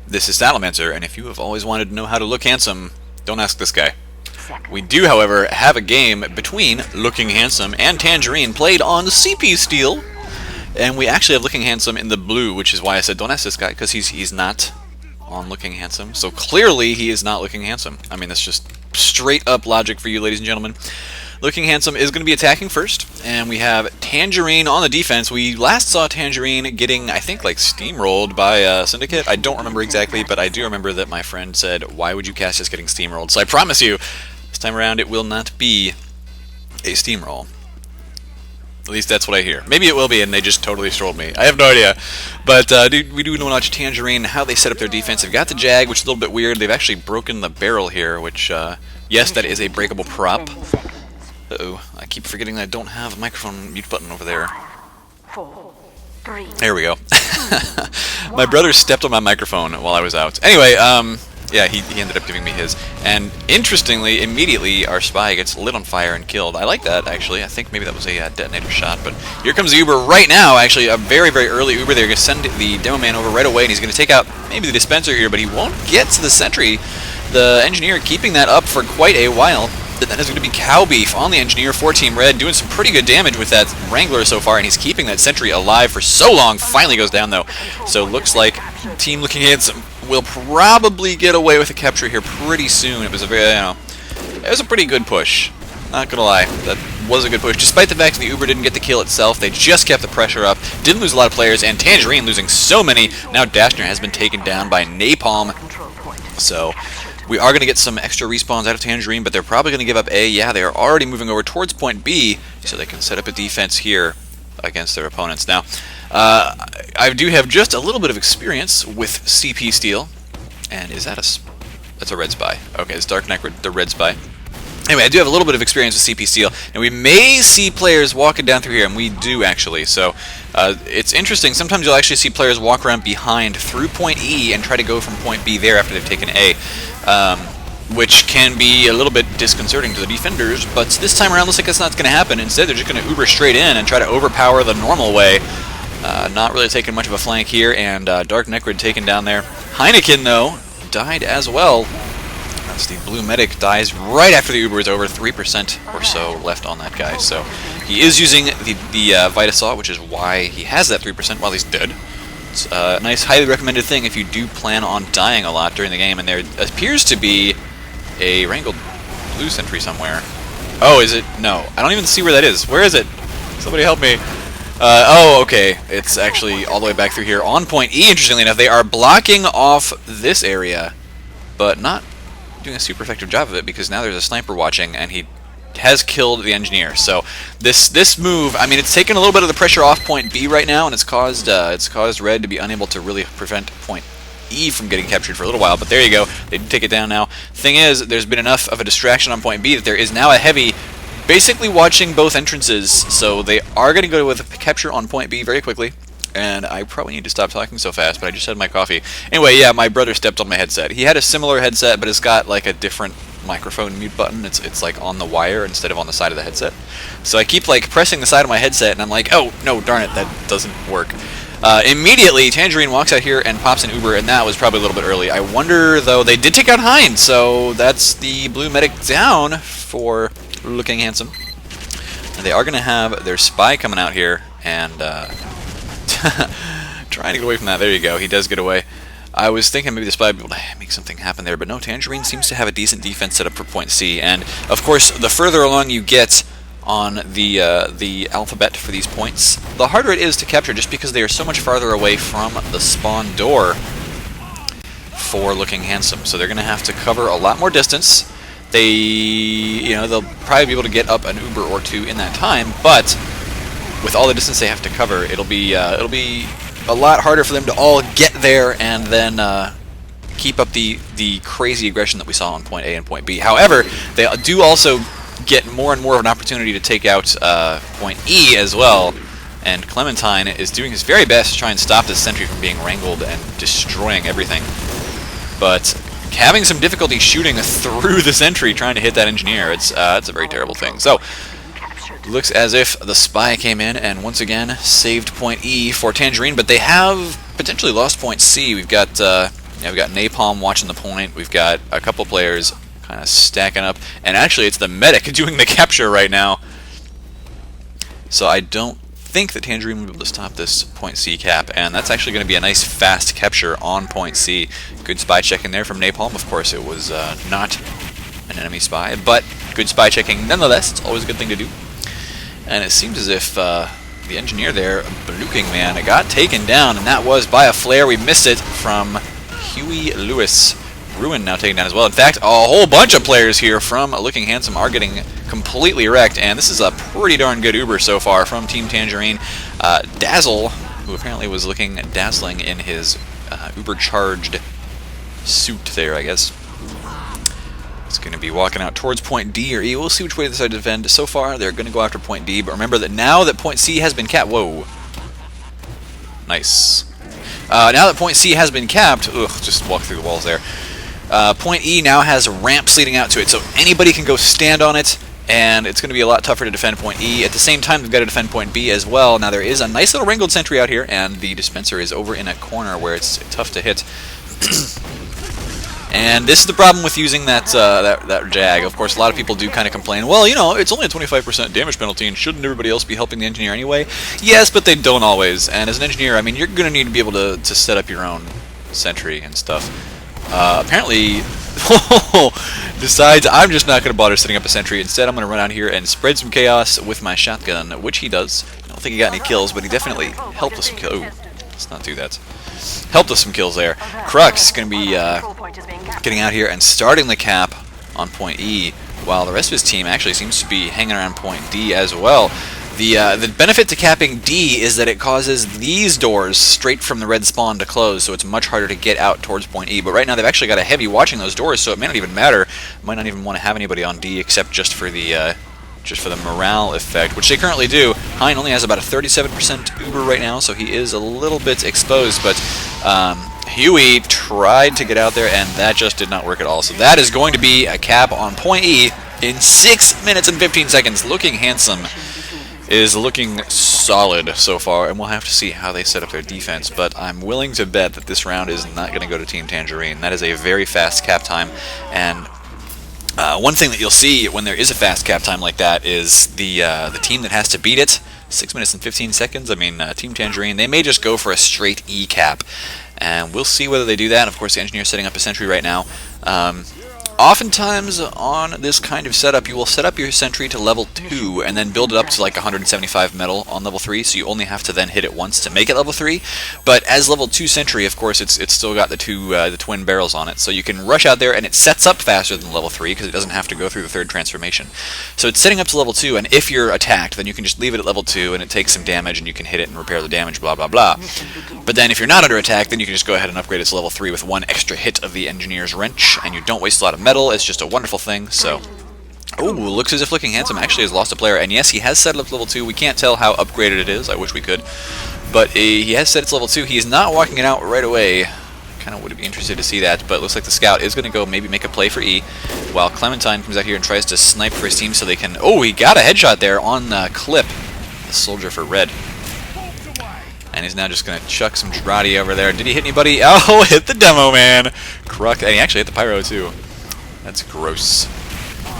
This is Salamancer, and if you have always wanted to know how to look handsome, don't ask this guy. We do, however, have a game between Looking Handsome and Tangerine played on CP Steel, and we actually have Looking Handsome in the blue, which is why I said don't ask this guy, because he's not on Looking Handsome. So clearly he is not looking handsome. I mean, that's just straight up logic for you, ladies and gentlemen. Looking Handsome is going to be attacking first, and we have Tangerine on the defense. We last saw Tangerine getting, I think, like steamrolled by Syndicate. I don't remember exactly, but I do remember that my friend said, why would you cast just getting steamrolled? So I promise you, this time around it will not be a steamroll. At least that's what I hear. Maybe it will be, and they just totally strolled me. I have no idea. But we do want to watch Tangerine, how they set up their defense. They've got the Jag, which is a little bit weird. They've actually broken the barrel here, which, yes, that is a breakable prop. Uh-oh, I keep forgetting that I don't have a microphone mute button over there. There we go. My brother stepped on my microphone while I was out. Anyway, yeah, he ended up giving me his. And interestingly, immediately our spy gets lit on fire and killed. I like that, actually. I think maybe that was a detonator shot. But here comes the Uber right now, actually. A very, very early Uber. They're going to send the demo man over right away, and he's going to take out maybe the dispenser here, but he won't get to the sentry. The engineer keeping that up for quite a while. Then there's going to be Cow Beef on the engineer for Team Red, doing some pretty good damage with that Wrangler so far, and he's keeping that sentry alive for so long. Finally goes down, though. So looks like Team Looking Handsome will probably get away with a capture here pretty soon. It was a very, it was a pretty good push. Not gonna lie, that was a good push. Despite the fact that the Uber didn't get the kill itself, they just kept the pressure up, didn't lose a lot of players, and Tangerine losing so many. Now Dashner has been taken down by Napalm. So we are going to get some extra respawns out of Tangerine, but they're probably going to give up A. Yeah, they are already moving over towards point B, so they can set up a defense here against their opponents. Now, I do have just a little bit of experience with CP Steel, and is that that's a red spy. Okay, it's Dark Knight, the red spy. Anyway, I do have a little bit of experience with CP Steel, and we may see players walking down through here, and we do actually. So it's interesting. Sometimes you'll actually see players walk around behind through point E and try to go from point B there after they've taken A, which can be a little bit disconcerting to the defenders. But this time around, looks like that's not going to happen. Instead, they're just going to Uber straight in and try to overpower the normal way. Not really taking much of a flank here, and Dark Necrid taken down there. Heineken, though, died as well. That's the blue medic, dies right after the Uber is over. 3% or so left on that guy. So he is using the Vitasaw, which is why he has that 3% while he's dead. It's a nice, highly recommended thing if you do plan on dying a lot during the game. And there appears to be a wrangled blue sentry somewhere. Oh, is it? No. I don't even see where that is. Where is it? Somebody help me. Oh, okay. It's actually all the way back through here. On point E, interestingly enough, they are blocking off this area, but not doing a super effective job of it, because now there's a sniper watching, and he has killed the engineer. So this move, I mean, it's taken a little bit of the pressure off point B right now, and it's caused Red to be unable to really prevent point E from getting captured for a little while. But there you go, they did take it down now. Thing is, there's been enough of a distraction on point B that there is now a heavy basically watching both entrances, so they are going to go with a capture on point B very quickly. And I probably need to stop talking so fast, but I just had my coffee. Anyway, yeah, my brother stepped on my headset. He had a similar headset, but it's got like a different microphone mute button. It's like on the wire instead of on the side of the headset. So I keep like pressing the side of my headset, and I'm like, oh, no, darn it, that doesn't work. Immediately, Tangerine walks out here and pops an Uber, and that was probably a little bit early. I wonder, though, they did take out Heinz, so that's the blue medic down for Looking Handsome. And they are going to have their spy coming out here, and trying to get away from that. There you go. He does get away. I was thinking maybe the spy would be able to make something happen there, but no, Tangerine seems to have a decent defense set up for point C. And, of course, the further along you get on the alphabet for these points, the harder it is to capture, just because they are so much farther away from the spawn door for Looking Handsome. So they're going to have to cover a lot more distance. They'll probably be able to get up an Uber or two in that time, but with all the distance they have to cover, it'll be a lot harder for them to all get there and then keep up the crazy aggression that we saw on point A and point B. However, they do also get more and more of an opportunity to take out point E as well, and Clementine is doing his very best to try and stop this sentry from being wrangled and destroying everything, but having some difficulty shooting through the sentry trying to hit that engineer. It's a very terrible thing. So looks as if the spy came in and once again saved point E for Tangerine, but they have potentially lost point C. We've got Yeah, we've got Napalm watching the point. We've got a couple players kind of stacking up. And actually, it's the medic doing the capture right now. So I don't think that Tangerine will be able to stop this point C cap. And that's actually going to be a nice fast capture on point C. Good spy checking there from Napalm. Of course, it was not an enemy spy, but good spy checking nonetheless. It's always a good thing to do. And it seems as if the engineer there, Bluking Man, got taken down, and that was by a flare. We missed it from Huey Lewis. Ruin now taken down as well. In fact, a whole bunch of players here from Looking Handsome are getting completely wrecked, and this is a pretty darn good Uber so far from Team Tangerine. Dazzle, who apparently was looking dazzling in his Uber-charged suit there, I guess. It's going to be walking out towards point D or E. We'll see which way they decide to defend. So far, they're going to go after point D, but remember that now that point C has been capped... Whoa. Nice. Now that point C has been capped... Ugh, just walk through the walls there. Point E now has ramps leading out to it, so anybody can go stand on it, and it's going to be a lot tougher to defend point E. At the same time, they've got to defend point B as well. Now, there is a nice little wrangled sentry out here, and the dispenser is over in a corner where it's tough to hit. And this is the problem with using that Jag. Of course, a lot of people do kind of complain, well, you know, it's only a 25% damage penalty, and shouldn't everybody else be helping the engineer anyway? Yes, but they don't always. And as an engineer, I mean, you're going to need to be able to set up your own sentry and stuff. Apparently, decides I'm just not going to bother setting up a sentry. Instead, I'm going to run out here and spread some chaos with my shotgun, which he does. I don't think he got any kills, but he definitely helped us some kills. Ooh, let's not do that. Helped us some kills there. Crux is going to be getting out here and starting the cap on point E, while the rest of his team actually seems to be hanging around point D as well. The benefit to capping D is that it causes these doors straight from the red spawn to close, so it's much harder to get out towards point E. But right now they've actually got a heavy watching those doors, so it may not even matter. Might not even want to have anybody on D except just for the morale effect, which they currently do. Hein only has about a 37% Uber right now, so he is a little bit exposed, but Huey tried to get out there, and that just did not work at all. So that is going to be a cap on point E in 6 minutes and 15 seconds. Looking Handsome is looking solid so far, and we'll have to see how they set up their defense, but I'm willing to bet that this round is not going to go to Team Tangerine. That is a very fast cap time, and one thing that you'll see when there is a fast cap time like that is the team that has to beat it, 6 minutes and 15 seconds, I mean, Team Tangerine, they may just go for a straight E cap, and we'll see whether they do that. Of course, the engineer's setting up a sentry right now. Oftentimes on this kind of setup, you will set up your sentry to level 2 and then build it up to like 175 metal on level 3, so you only have to then hit it once to make it level 3. But as level 2 sentry, of course, it's still got the twin barrels on it, so you can rush out there and it sets up faster than level 3 because it doesn't have to go through the third transformation. So it's setting up to level 2, and if you're attacked, then you can just leave it at level 2 and it takes some damage and you can hit it and repair the damage, blah blah blah. But then if you're not under attack, then you can just go ahead and upgrade it to level 3 with one extra hit of the engineer's wrench, and you don't waste a lot of metal. It's just a wonderful thing. So, ooh, looks as if Looking Handsome actually has lost a player, and yes, he has set it up to level 2. We can't tell how upgraded it is. I wish we could, but he has set it to level 2. He is not walking it out right away. Kind of would be interested to see that, but it looks like the scout is going to go maybe make a play for E, while Clementine comes out here and tries to snipe for his team so they can... Oh, he got a headshot there on clip. The soldier for red. And he's now just going to chuck some Girardi over there. Did he hit anybody? Oh, hit the demo man. Crook. And he actually hit the pyro too. That's gross.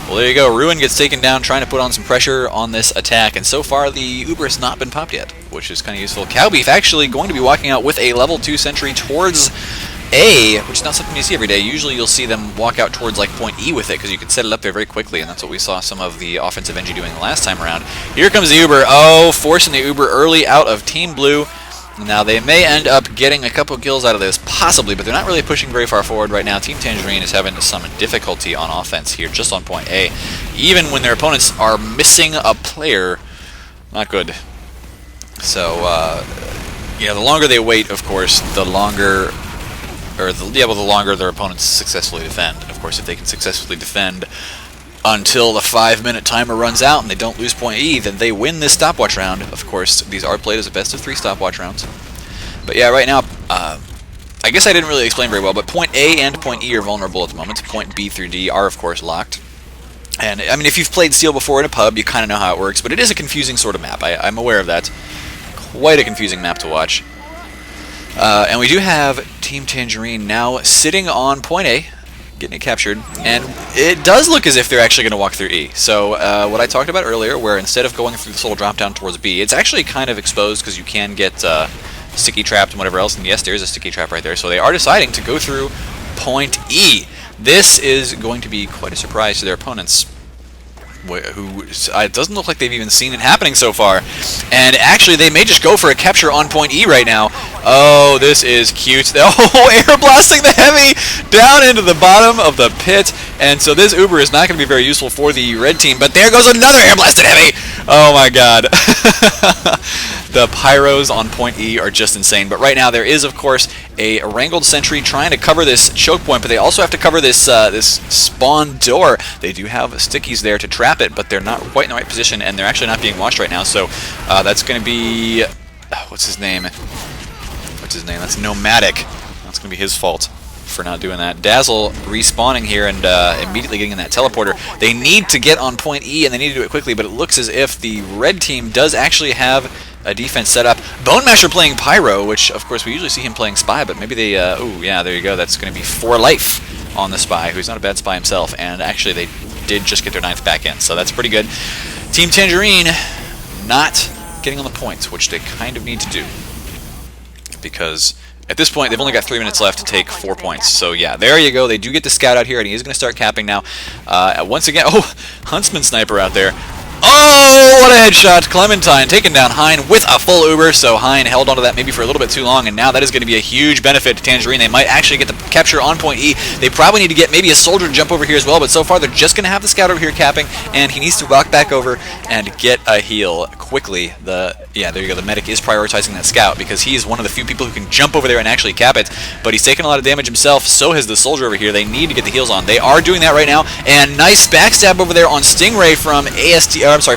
Well, there you go. Ruin gets taken down trying to put on some pressure on this attack. And so far, the Uber has not been popped yet, which is kind of useful. Cowbeef actually going to be walking out with a level 2 sentry towards A, which is not something you see every day. Usually you'll see them walk out towards like point E with it, because you can set it up there very quickly, and that's what we saw some of the offensive NG doing the last time around. Here comes the Uber. Oh, forcing the Uber early out of Team Blue. Now, they may end up getting a couple kills out of this, possibly, but they're not really pushing very far forward right now. Team Tangerine is having some difficulty on offense here, just on point A. Even when their opponents are missing a player, not good. So, yeah, the longer they wait, of course, the longer their opponents successfully defend. And, of course, if they can successfully defend until the 5-minute timer runs out and they don't lose point E, then they win this stopwatch round. Of course, these are played as a best of 3 stopwatch rounds. But yeah, right now, I guess I didn't really explain very well, but point A and point E are vulnerable at the moment. Point B through D are, of course, locked. And, I mean, if you've played Steel before in a pub, you kind of know how it works, but it is a confusing sort of map. I'm aware of that. Quite a confusing map to watch. And we do have Team Tangerine now sitting on point A, getting it captured, and it does look as if they're actually going to walk through E. So what I talked about earlier, where instead of going through this little drop down towards B, it's actually kind of exposed because you can get sticky trapped and whatever else, and yes, there is a sticky trap right there. So they are deciding to go through point E. This is going to be quite a surprise to their opponents, who it doesn't look like they've even seen it happening so far. And actually, they may just go for a capture on point E right now. Oh, this is cute. Oh, air blasting the heavy down into the bottom of the pit. And so this Uber is not going to be very useful for the red team, but there goes another air blasted heavy. Oh my god. The pyros on point E are just insane. But right now there is, of course, a wrangled sentry trying to cover this choke point, but they also have to cover this this spawn door. They do have stickies there to trap it, but they're not quite in the right position, and they're actually not being watched right now. So that's going to be what's his name? That's Nomadic. That's going to be his fault for not doing that. Dazzle respawning here and immediately getting in that teleporter. They need to get on point E, and they need to do it quickly, but it looks as if the red team does actually have a defense set up. Bone Masher playing Pyro, which of course we usually see him playing Spy, but maybe they, oh yeah, there you go, that's going to be 4 life on the Spy, who's not a bad Spy himself, and actually they did just get their 9th back in, so that's pretty good. Team Tangerine not getting on the points, which they kind of need to do, because at this point they've only got 3 minutes left to take 4 points. So yeah, there you go, they do get the scout out here, and he is going to start capping now. Once again, oh, Huntsman Sniper out there. Oh, what a headshot. Clementine taking down Hein with a full Uber, so Hein held onto that maybe for a little bit too long, and now that is going to be a huge benefit to Tangerine. They might actually get the capture on point E. They probably need to get maybe a soldier to jump over here as well, but so far they're just going to have the scout over here capping, and he needs to walk back over and get a heal quickly. Yeah, there you go, the medic is prioritizing that scout because he is one of the few people who can jump over there and actually cap it, but he's taking a lot of damage himself, so has the soldier over here. They need to get the heals on. They are doing that right now, and nice backstab over there on Stingray from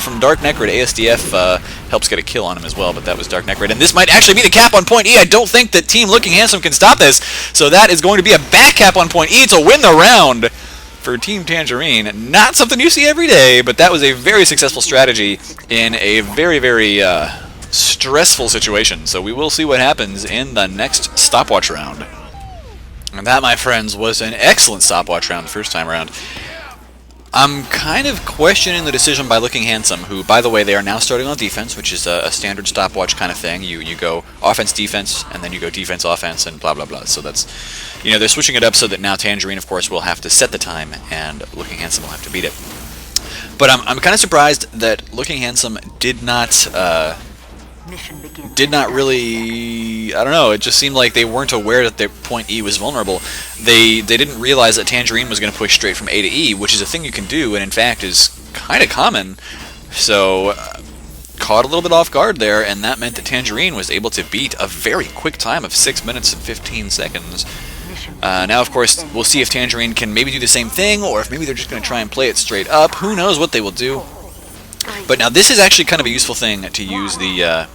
from Dark Necrid. ASDF helps get a kill on him as well, but that was Dark Necrid. And this might actually be the cap on point E. I don't think that Team Looking Handsome can stop this, so that is going to be a back cap on point E to win the round for Team Tangerine. Not something you see every day, but that was a very successful strategy in a very, very stressful situation. So we will see what happens in the next stopwatch round. And that, my friends, was an excellent stopwatch round the first time around. I'm kind of questioning the decision by Looking Handsome, who, by the way, they are now starting on defense, which is a standard stopwatch kind of thing. You go offense, defense, and then you go defense, offense, and blah, blah, blah. So that's, you know, they're switching it up so that now Tangerine, of course, will have to set the time, and Looking Handsome will have to beat it. But I'm kind of surprised that Looking Handsome did not really, I don't know, it just seemed like they weren't aware that their point E was vulnerable. They didn't realize that Tangerine was going to push straight from A to E, which is a thing you can do, and in fact is kind of common. So, caught a little bit off guard there, and that meant that Tangerine was able to beat a very quick time of 6 minutes and 15 seconds. Now, of course, we'll see if Tangerine can maybe do the same thing, or if maybe they're just going to try and play it straight up. Who knows what they will do. But now this is actually kind of a useful thing to use the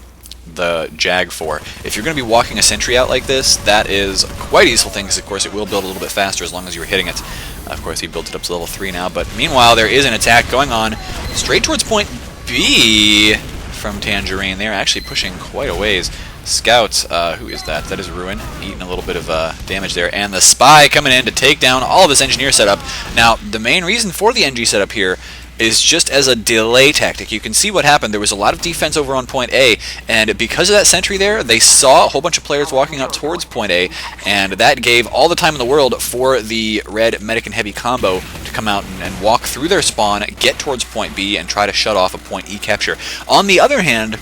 Jag for. If you're going to be walking a sentry out like this, that is quite a useful thing, because of course it will build a little bit faster as long as you're hitting it. Of course he built it up to level 3 now, but meanwhile there is an attack going on straight towards point B from Tangerine. They're actually pushing quite a ways. Scout, who is that? That is Ruin, eating a little bit of damage there, and the Spy coming in to take down all of this engineer setup. Now, the main reason for the NG setup here is just as a delay tactic. You can see what happened. There was a lot of defense over on point A, and because of that sentry there, they saw a whole bunch of players walking up towards point A, and that gave all the time in the world for the red medic and heavy combo to come out and walk through their spawn, get towards point B, and try to shut off a point E capture. On the other hand,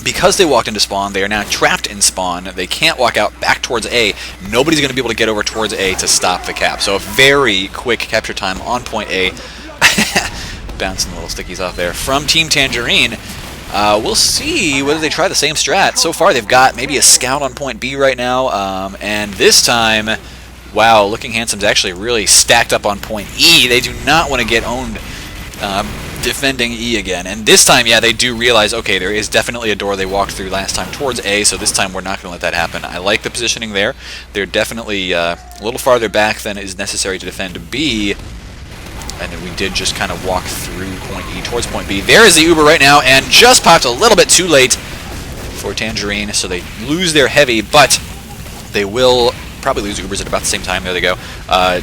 because they walked into spawn, they are now trapped in spawn. They can't walk out back towards A. Nobody's going to be able to get over towards A to stop the cap. So a very quick capture time on point A. Bouncing little stickies off there from Team Tangerine. We'll see whether they try the same strat. So far they've got maybe a scout on point B right now, and this time, wow, Looking Handsome's actually really stacked up on point E. They do not want to get owned defending E again, and this time, yeah, they do realize, okay, there is definitely a door they walked through last time towards A, so this time we're not going to let that happen. I like the positioning there. They're definitely a little farther back than is necessary to defend B. And then we did just kind of walk through point E towards point B. There is the Uber right now, and just popped a little bit too late for Tangerine, so they lose their heavy, but They will probably lose Ubers at about the same time. There they go.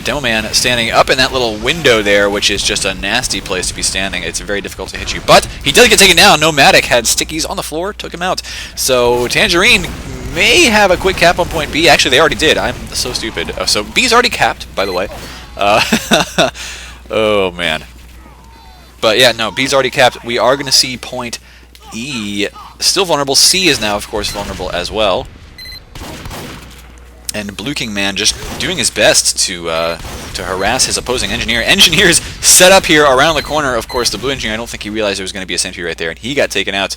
Demo Man standing up in that little window there, which is just a nasty place to be standing. It's very difficult to hit you. But he does get taken down. Nomadic had stickies on the floor, took him out. So Tangerine may have a quick cap on point B. Actually, they already did. I'm so stupid. Oh, so B's already capped, by the way. Oh, man. But yeah, no, B's already capped. We are going to see point E still vulnerable. C is now, of course, vulnerable as well. And Blue King Man just doing his best to harass his opposing engineer. Engineer's set up here around the corner. Of course, the blue engineer, I don't think he realized there was going to be a sentry right there, and he got taken out.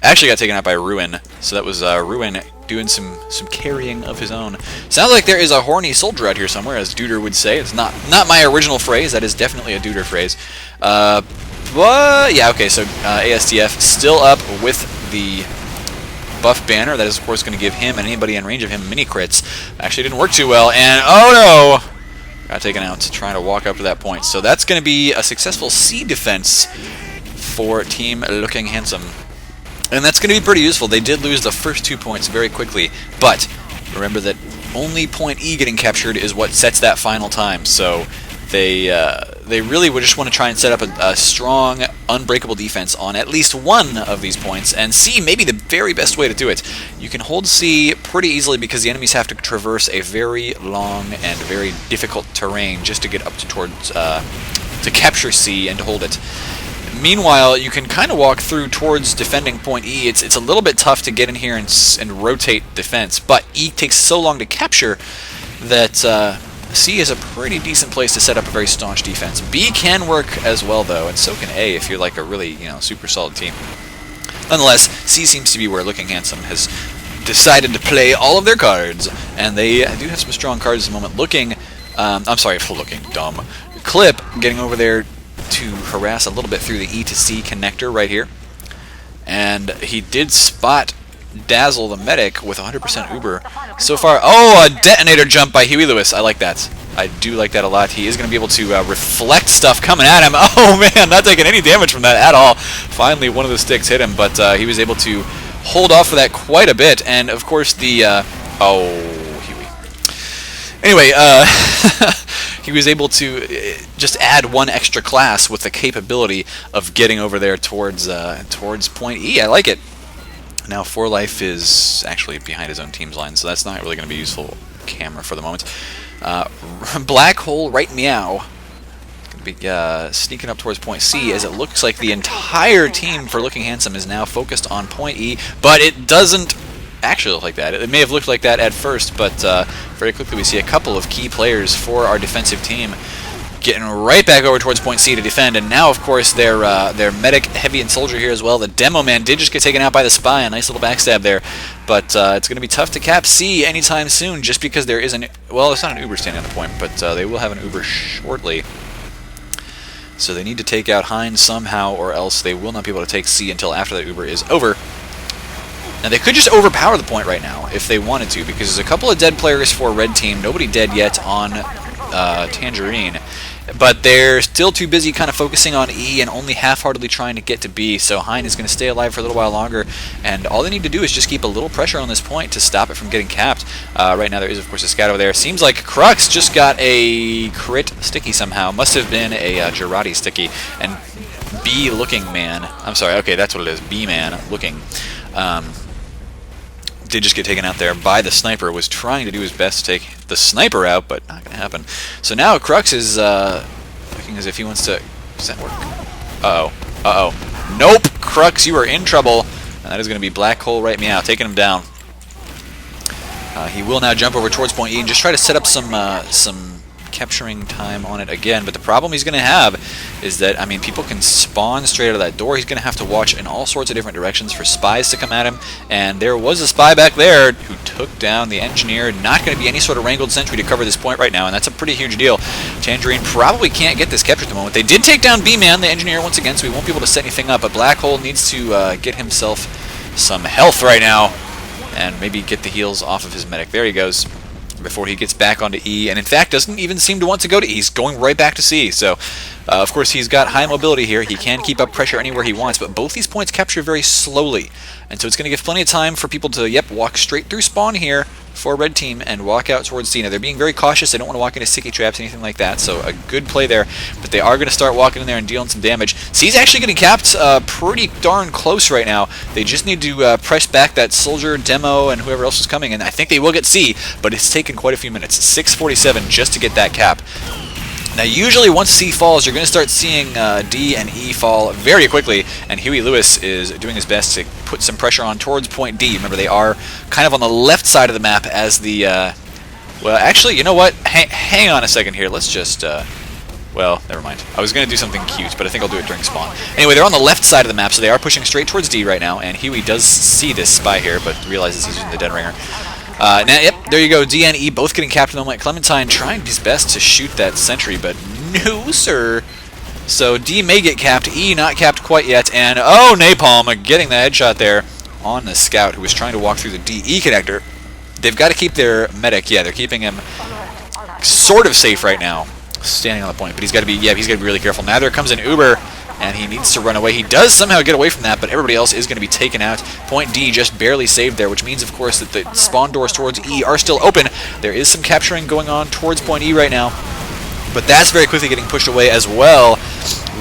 Actually got taken out by Ruin. So that was Ruin doing some carrying of his own. Sounds like there is a horny soldier out here somewhere, as Duder would say. It's not my original phrase. That is definitely a Duder phrase. But yeah, okay. So ASTF still up with the buff banner. That is, of course, going to give him and anybody in range of him mini crits. Actually, didn't work too well, and oh no, got taken out trying to walk up to that point. So that's going to be a successful C defense for Team Looking Handsome. And that's going to be pretty useful. They did lose the first 2 points very quickly, but remember that only point E getting captured is what sets that final time. So they really would just want to try and set up a strong, unbreakable defense on at least one of these points, and C may be the very best way to do it. You can hold C pretty easily because the enemies have to traverse a very long and very difficult terrain just to get up towards to capture C and to hold it. Meanwhile, you can kind of walk through towards defending point E. It's a little bit tough to get in here and rotate defense, but E takes so long to capture that C is a pretty decent place to set up a very staunch defense. B can work as well, though, and so can A if you're like a really, super solid team. Nonetheless, C seems to be where Looking Handsome has decided to play all of their cards, and they do have some strong cards at the moment. I'm sorry, looking dumb. Clip getting over there to harass a little bit through the E to C connector right here. And he did spot Dazzle the medic with 100% Uber. So far, oh, a detonator jump by Huey Lewis. I like that. I do like that a lot. He is going to be able to reflect stuff coming at him. Oh man, not taking any damage from that at all. Finally, one of the sticks hit him, but he was able to hold off for that quite a bit. And of course, the oh, Huey. Anyway, he was able to just add one extra class with the capability of getting over there towards point E. I like it. Now, 4Life is actually behind his own team's line, so that's not really going to be useful camera for the moment. Black Hole Right Meow going to be sneaking up towards point C, as it looks like the entire team for Looking Handsome is now focused on point E, but it doesn't actually look like that. It may have looked like that at first, but very quickly we see a couple of key players for our defensive team getting right back over towards point C to defend, and now, of course, their medic, heavy, and soldier here as well. The Demo Man did just get taken out by the Spy, a nice little backstab there, but it's going to be tough to cap C anytime soon, just because there is well, it's not an Uber standing on the point, but they will have an Uber shortly. So they need to take out Hines somehow, or else they will not be able to take C until after that Uber is over. Now, they could just overpower the point right now if they wanted to, because there's a couple of dead players for Red Team, nobody dead yet on Tangerine, but they're still too busy kind of focusing on E and only half-heartedly trying to get to B, so Hein is going to stay alive for a little while longer, and all they need to do is just keep a little pressure on this point to stop it from getting capped. Right now there is, of course, a scout over there. Seems like Crux just got a crit sticky somehow. Must have been a Girardi sticky, and B Looking Man, I'm sorry, okay, that's what it is, B Man Looking, did just get taken out there by the sniper. Was trying to do his best to take the sniper out, but not going to happen. So now Crux is looking as if he wants to... Does that work? Uh-oh. Uh-oh. Nope! Crux, you are in trouble. And that is going to be Black Hole Right Meow, taking him down. He will now jump over towards point E and just try to set up some capturing time on it again, but the problem he's going to have is that, I mean, people can spawn straight out of that door. He's going to have to watch in all sorts of different directions for spies to come at him, and there was a spy back there who took down the engineer. Not going to be any sort of wrangled sentry to cover this point right now, and that's a pretty huge deal. Tangerine probably can't get this capture at the moment. They did take down B-Man, the engineer, once again, so he won't be able to set anything up, but Black Hole needs to get himself some health right now, and maybe get the heals off of his medic. There he goes, before he gets back onto E, and in fact doesn't even seem to want to go to E. He's going right back to C, so of course he's got high mobility here. He can keep up pressure anywhere he wants, but both these points capture very slowly, and so it's going to give plenty of time for people to, walk straight through spawn here, for red team and walk out towards D. Now they're being very cautious. They don't want to walk into sticky traps, anything like that. So a good play there. But they are going to start walking in there and dealing some damage. C's actually getting capped pretty darn close right now. They just need to press back that soldier, demo, and whoever else is coming. And I think they will get C, but it's taken quite a few minutes. 6:47 just to get that cap. Now, usually once C falls, you're going to start seeing D and E fall very quickly, and Huey Lewis is doing his best to put some pressure on towards point D. Remember, they are kind of on the left side of the map as the... well, actually, you know what? Hang on a second here. Let's just... well, never mind. I was going to do something cute, but I think I'll do it during spawn. Anyway, they're on the left side of the map, so they are pushing straight towards D right now, and Huey does see this spy here, but realizes he's using the Dead Ringer. Now, yep, there you go. D and E both getting capped in the moment. Clementine trying his best to shoot that sentry, but no, sir. So D may get capped, E not capped quite yet, and oh, Napalm getting the headshot there on the scout who was trying to walk through the DE connector. They've got to keep their medic. Yeah, they're keeping him sort of safe right now, standing on the point, but he's got to be. Yeah, he's got to be really careful. Now there comes an Uber. And he needs to run away. He does somehow get away from that, but everybody else is going to be taken out. Point D just barely saved there, which means, of course, that the spawn doors towards E are still open. There is some capturing going on towards point E right now, but that's very quickly getting pushed away as well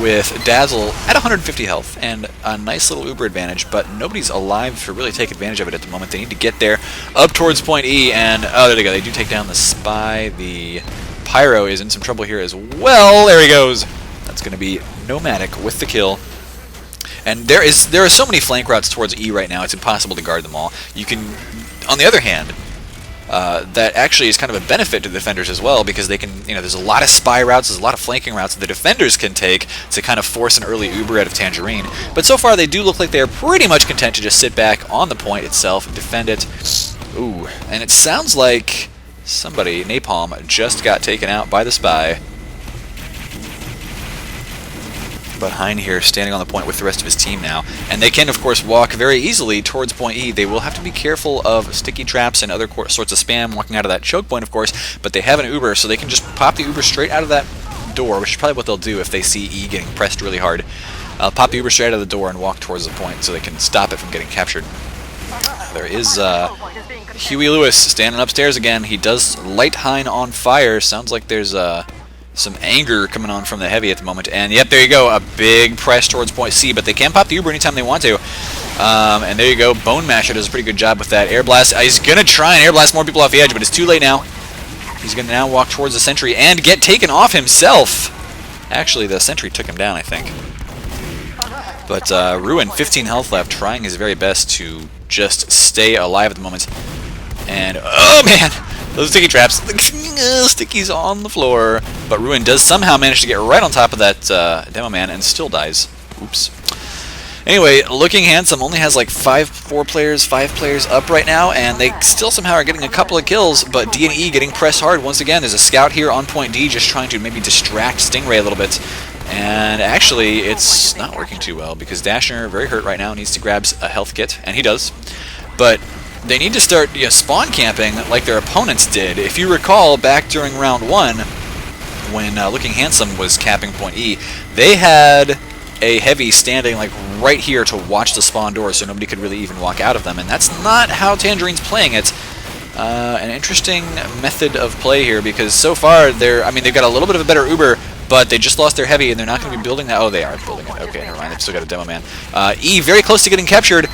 with Dazzle at 150 health and a nice little Uber advantage, but nobody's alive to really take advantage of it at the moment. They need to get there up towards point E, and oh, there they go. They do take down the spy. The Pyro is in some trouble here as well. There he goes. That's going to be Nomadic with the kill. And there are so many flank routes towards E right now, it's impossible to guard them all. You can, on the other hand, that actually is kind of a benefit to the defenders as well, because they can, there's a lot of spy routes, there's a lot of flanking routes that the defenders can take to kind of force an early Uber out of Tangerine. But so far they do look like they are pretty much content to just sit back on the point itself, defend it. Ooh, and it sounds like somebody, Napalm, just got taken out by the spy. But Hein here standing on the point with the rest of his team now. And they can, of course, walk very easily towards point E. They will have to be careful of sticky traps and other sorts of spam walking out of that choke point, of course. But they have an Uber, so they can just pop the Uber straight out of that door, which is probably what they'll do if they see E getting pressed really hard. Pop the Uber straight out of the door and walk towards the point so they can stop it from getting captured. There is Huey Lewis standing upstairs again. He does light Hein on fire. Sounds like there's some anger coming on from the heavy at the moment. And yep, there you go, a big press towards point C, but they can pop the Uber anytime they want to. And there you go, Bone Masher does a pretty good job with that. Air Blast, he's going to try and Air Blast more people off the edge, but it's too late now. He's going to now walk towards the sentry and get taken off himself. Actually, the sentry took him down, I think. But Ruin, 15 health left, trying his very best to just stay alive at the moment. And, oh man! Those sticky traps. Sticky's on the floor. But Ruin does somehow manage to get right on top of that demo man and still dies. Oops. Anyway, Looking Handsome only has like 5 players up right now, and they still somehow are getting a couple of kills, but D and E getting pressed hard once again. There's a scout here on point D just trying to maybe distract Stingray a little bit. And actually, it's not working too well because Dashner, very hurt right now, needs to grab a health kit, and he does. But they need to start spawn camping like their opponents did. If you recall, back during round 1, when Looking Handsome was capping point E, they had a heavy standing like right here to watch the spawn doors so nobody could really even walk out of them, and that's not how Tangerine's playing it. An interesting method of play here, because so far they've got a little bit of a better Uber, but they just lost their heavy and they're not going to be building that. Oh, they are building it. Okay, never mind. They've still got a demo man. E very close to getting captured.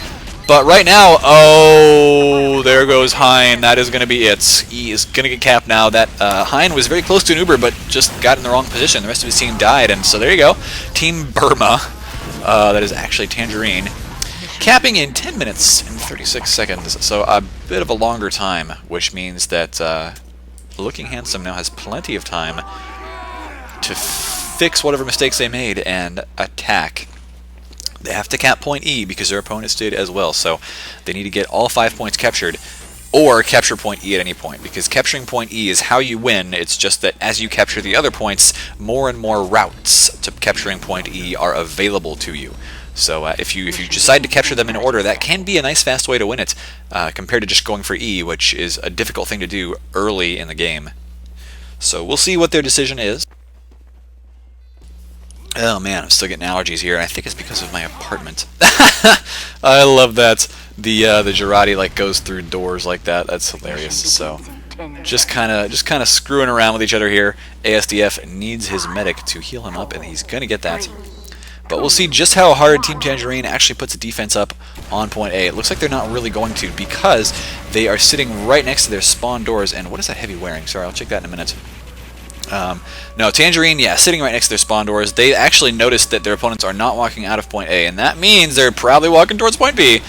But right now, oh, there goes Hein. That is going to be it. E is going to get capped now. That Hein was very close to an Uber, but just got in the wrong position. The rest of his team died, and so there you go. Team Burma, that is actually Tangerine, capping in 10 minutes and 36 seconds. So a bit of a longer time, which means that Looking Handsome now has plenty of time to fix whatever mistakes they made and attack. They have to cap point E because their opponents did as well, so they need to get all 5 points captured or capture point E at any point, because capturing point E is how you win. It's just that as you capture the other points, more and more routes to capturing point E are available to you. So if you decide to capture them in order, that can be a nice fast way to win it, compared to just going for E, which is a difficult thing to do early in the game. So we'll see what their decision is. Oh man, I'm still getting allergies here, and I think it's because of my apartment. I love that. The Girardi like goes through doors like that. That's hilarious. So just kind of screwing around with each other here. ASDF needs his medic to heal him up, and he's gonna get that. But we'll see just how hard Team Tangerine actually puts a defense up on point A. It looks like they're not really going to, because they are sitting right next to their spawn doors. And what is that heavy wearing? Sorry, I'll check that in a minute. No, Tangerine, yeah, sitting right next to their spawn doors. They actually noticed that their opponents are not walking out of point A, and that means they're probably walking towards point B.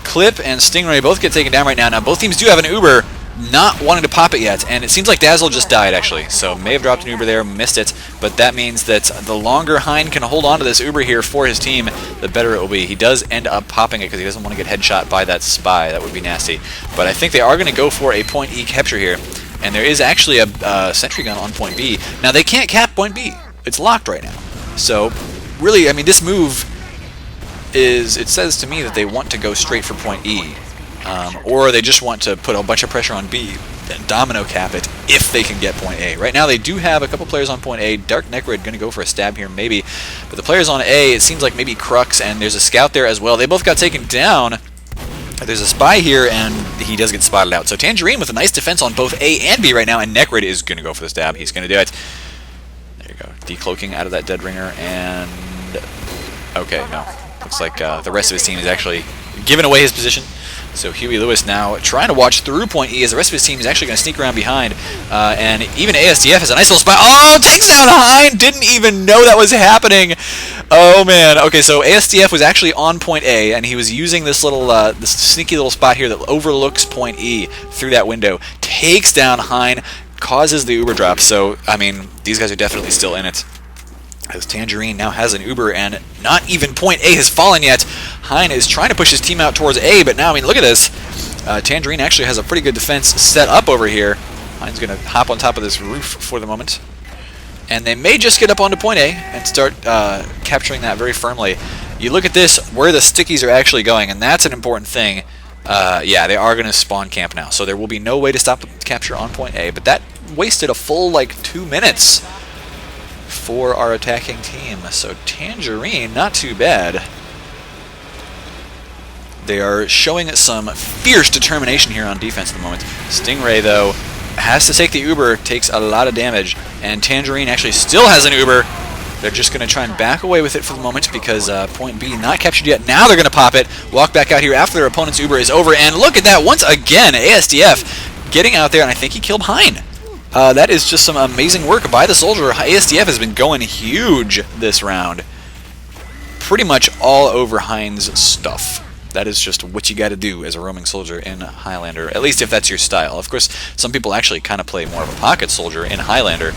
Clip and Stingray both get taken down right now. Now, both teams do have an Uber, not wanting to pop it yet, and it seems like Dazzle just died, actually. So, may have dropped an Uber there, missed it, but that means that the longer Hein can hold on to this Uber here for his team, the better it will be. He does end up popping it because he doesn't want to get headshot by that spy. That would be nasty. But I think they are going to go for a point E capture here. And there is actually a sentry gun on point B. Now, they can't cap point B. It's locked right now. So, really, I mean, this move is, it says to me that they want to go straight for point E. Or they just want to put a bunch of pressure on B and domino cap it if they can get point A. Right now, they do have a couple players on point A. Dark Necrid going to go for a stab here, maybe. But the players on A, it seems like maybe Crux, and there's a scout there as well. They both got taken down. There's a spy here, and he does get spotted out. So Tangerine with a nice defense on both A and B right now, and Necrid is going to go for the stab. He's going to do it. There you go. Decloaking out of that dead ringer, and... okay, no. Looks like the rest of his team is actually giving away his position. So Huey Lewis now trying to watch through point E as the rest of his team is actually going to sneak around behind. And even ASDF has a nice little spot. Oh, takes down Hein! Didn't even know that was happening. Oh, man. Okay, so ASDF was actually on point A, and he was using this little, this sneaky little spot here that overlooks point E through that window. Takes down Hein, causes the Uber drop. So, I mean, these guys are definitely still in it. As Tangerine now has an Uber, and not even point A has fallen yet. Hein is trying to push his team out towards A, but now, I mean, look at this. Tangerine actually has a pretty good defense set up over here. Hein's going to hop on top of this roof for the moment. And they may just get up onto point A and start capturing that very firmly. You look at this, where the stickies are actually going, and that's an important thing. Yeah, they are going to spawn camp now, so there will be no way to stop the capture on point A, but that wasted a full, like, 2 minutes for our attacking team. So Tangerine, not too bad. They are showing some fierce determination here on defense at the moment. Stingray, though, has to take the Uber, takes a lot of damage, and Tangerine actually still has an Uber. They're just going to try and back away with it for the moment because point B not captured yet. Now they're going to pop it, walk back out here after their opponent's Uber is over, and look at that once again. ASDF getting out there, and I think he killed Hein. That is just some amazing work by the soldier. ASDF has been going huge this round. Pretty much all over Hein's stuff. That is just what you got to do as a roaming soldier in Highlander, at least if that's your style. Of course, some people actually kind of play more of a pocket soldier in Highlander.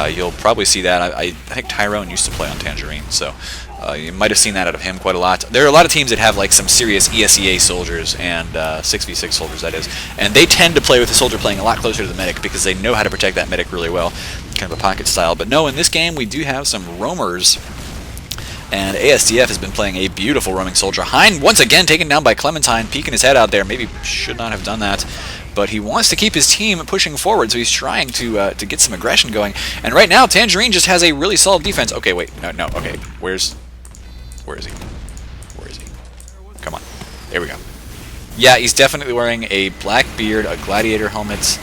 You'll probably see that. I think Tyrone used to play on Tangerine, so you might have seen that out of him quite a lot. There are a lot of teams that have like some serious ESEA soldiers and 6v6 soldiers, that is, and they tend to play with the soldier playing a lot closer to the medic because they know how to protect that medic really well, kind of a pocket style. But no, in this game we do have some roamers. And ASDF has been playing a beautiful roaming soldier. Hein, once again, taken down by Clementine, peeking his head out there. Maybe should not have done that. But he wants to keep his team pushing forward, so he's trying to get some aggression going. And right now, Tangerine just has a really solid defense. Okay, wait. No, okay. Where is he? Where is he? Come on. There we go. Yeah, he's definitely wearing a black beard, a gladiator helmet.